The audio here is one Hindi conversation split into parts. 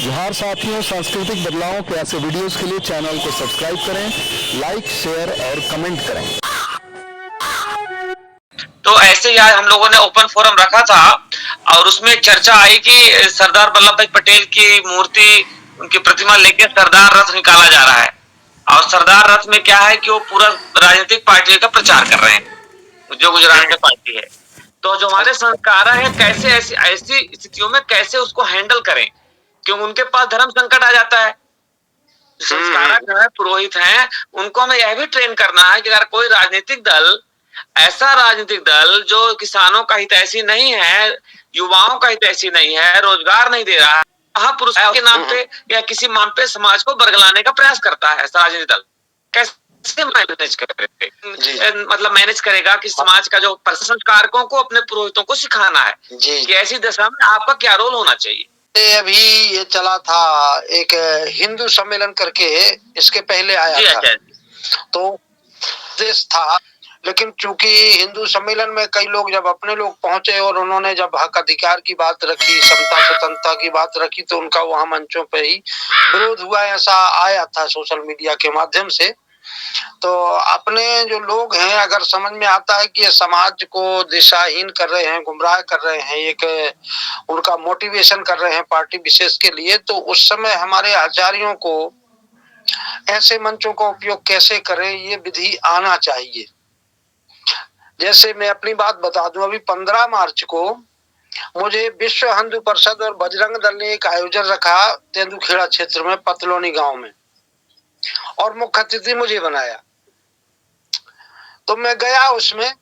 जोहार साथियों, सांस्कृतिक बदलावों के ऐसे वीडियोस के लिए चैनल को सब्सक्राइब करें, लाइक, शेयर और कमेंट करें। तो ऐसे ही आज हम लोगों ने ओपन फोरम रखा था और उसमें चर्चा आई कि सरदार वल्लभ भाई पटेल की मूर्ति, उनकी प्रतिमा लेके सरदार रथ निकाला जा रहा है। और सरदार रथ में क्या है कि वो पूरा राजनीतिक पार्टी का प्रचार कर रहे हैं, जो गुजरात में पार्टी है। तो जो हमारे संस्कार है, कैसे ऐसी ऐसी स्थितियों में कैसे उसको हैंडल करें, क्योंकि उनके पास धर्म संकट आ जाता है। संस्कारक है, पुरोहित हैं, उनको हमें यह भी ट्रेन करना है कि अगर कोई राजनीतिक दल, ऐसा राजनीतिक दल जो किसानों का हितैषी नहीं है, युवाओं का हितैषी नहीं है, रोजगार नहीं दे रहा है, महापुरुष के नाम पे या किसी नाम पे समाज को बरगलाने का प्रयास करता है, ऐसा राजनीतिक दल कैसे मैनेज करेगा? मतलब मैनेज करेगा कि समाज का जो संस्कारकों को अपने पुरोहितों को सिखाना है कि ऐसी दशा में आपका क्या रोल होना चाहिए। अभी ये चला था एक हिंदू सम्मेलन करके, इसके पहले आया था। तो देश था, लेकिन चूंकि हिंदू सम्मेलन में कई लोग जब अपने लोग पहुंचे और उन्होंने जब हक अधिकार की बात रखी, समता स्वतंत्रता की बात रखी, तो उनका वहां मंचों पे ही विरोध हुआ, ऐसा आया था सोशल मीडिया के माध्यम से। तो अपने जो लोग हैं, अगर समझ में आता है कि ये समाज को दिशाहीन कर रहे हैं, गुमराह कर रहे हैं, एक उनका मोटिवेशन कर रहे हैं पार्टी विशेष के लिए, तो उस समय हमारे आचार्यों को ऐसे मंचों का उपयोग कैसे करें, ये विधि आना चाहिए। जैसे मैं अपनी बात बता दूं, अभी 15 मार्च को मुझे विश्व हिंदू परिषद और बजरंग दल ने एक आयोजन रखा तेंदुखेड़ा क्षेत्र में, पतलोनी गांव में, और मुख्य अतिथि मुझे बनाया। तो मैं गया उसमें,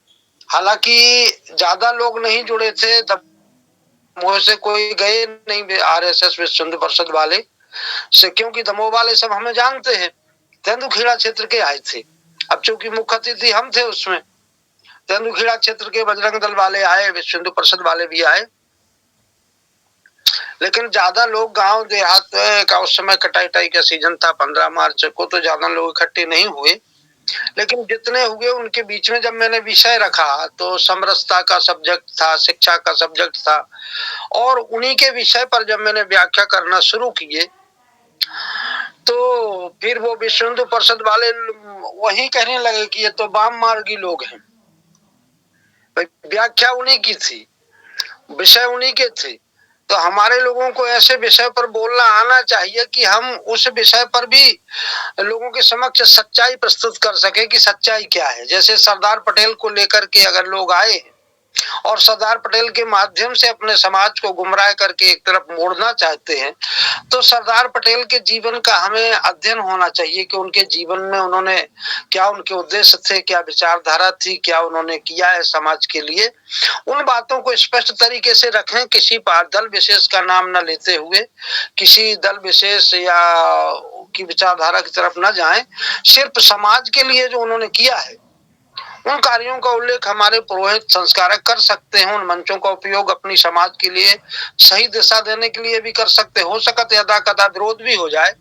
हालांकि ज्यादा लोग नहीं जुड़े थे, दमोह से कोई गए नहीं, आरएसएस विश्व हिंदू परिषद वाले से, क्योंकि दमोह वाले सब हमें जानते हैं, तेंदुखेड़ा क्षेत्र के आए थे। अब चूंकि मुख्य अतिथि हम थे उसमें, तेंदुखेड़ा क्षेत्र के बजरंग दल वाले आए, विश्व हिंदू परिषद वाले भी आए, लेकिन ज्यादा लोग गांव देहात का उस समय कटाई का सीजन था, 15 मार्च को, तो ज्यादा लोग इकट्ठे नहीं हुए। लेकिन जितने हुए उनके बीच में जब मैंने विषय रखा तो समरसता का सब्जेक्ट था, शिक्षा का सब्जेक्ट था, और उन्हीं के विषय पर जब मैंने व्याख्या करना शुरू किए तो फिर वो विश्व हिंदू परिषद वाले वही कहने लगे कि ये तो वाम मार्गी लोग हैं। व्याख्या उन्हीं की थी, विषय उन्हीं के थे, तो हमारे लोगों को ऐसे विषय पर बोलना आना चाहिए कि हम उस विषय पर भी लोगों के समक्ष सच्चाई प्रस्तुत कर सके कि सच्चाई क्या है। जैसे सरदार पटेल को लेकर के अगर लोग आए और सरदार पटेल के माध्यम से अपने समाज को गुमराह करके एक तरफ मोड़ना चाहते हैं, तो सरदार पटेल के जीवन का हमें अध्ययन होना चाहिए कि उनके जीवन में उन्होंने क्या, उनके उद्देश्य थे, क्या विचारधारा थी, क्या उन्होंने किया है समाज के लिए। उन बातों को स्पष्ट तरीके से रखें, किसी दल विशेष का नाम न लेते हुए, किसी दल विशेष या की विचारधारा की तरफ न जाएं, सिर्फ समाज के लिए जो उन्होंने किया है उन कार्यों का उल्लेख हमारे पुरोहित संस्कारक कर सकते हैं। उन मंचों का उपयोग अपनी समाज के लिए सही दिशा देने के लिए भी कर सकते हैं। हो सकता यदा कदा विरोध भी हो जाए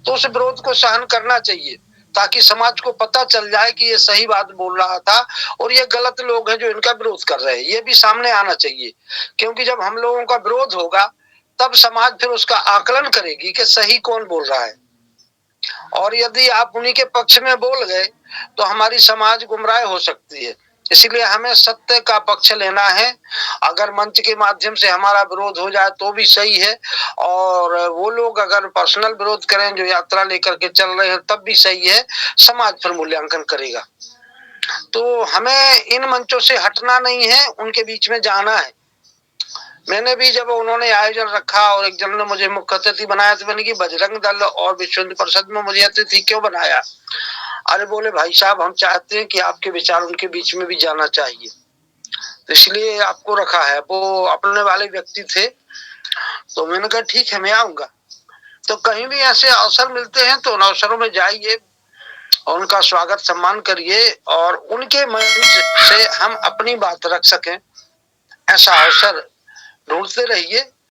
तो उस विरोध को सहन करना चाहिए, ताकि समाज को पता चल जाए कि ये सही बात बोल रहा था और ये गलत लोग हैं जो इनका विरोध कर रहे हैं, ये भी सामने आना चाहिए। क्योंकि जब हम लोगों का विरोध होगा तब समाज फिर उसका आकलन करेगी कि सही कौन बोल रहा है, और यदि आप उन्हीं के पक्ष में बोल गए तो हमारी समाज गुमराह हो सकती है। इसलिए हमें सत्य का पक्ष लेना है। अगर मंच के माध्यम से हमारा विरोध हो जाए तो भी सही है, और वो लोग अगर पर्सनल विरोध करें जो यात्रा लेकर के चल रहे हैं तब भी सही है, समाज फिर मूल्यांकन करेगा। तो हमें इन मंचों से हटना नहीं है, उनके बीच में जाना है। मैंने भी जब उन्होंने आयोजन रखा और एक जन ने मुझे मुख्य अतिथि बनाया तो मैंने कि बजरंग दल और विश्व हिंदू परिषद में मुझे अतिथि क्यों बनाया? अरे बोले भाई साहब, हम चाहते हैं कि आपके विचार उनके बीच में भी जाना चाहिए, तो इसलिए आपको रखा है। वो अपने वाले व्यक्ति थे, तो मैंने कहा ठीक है, मैं आऊंगा। तो कहीं भी ऐसे अवसर मिलते हैं तो उन अवसरों में जाइए और उनका स्वागत सम्मान करिए, और उनके मंच से हम अपनी बात रख सकें ऐसा अवसर ढूंढते रहिए।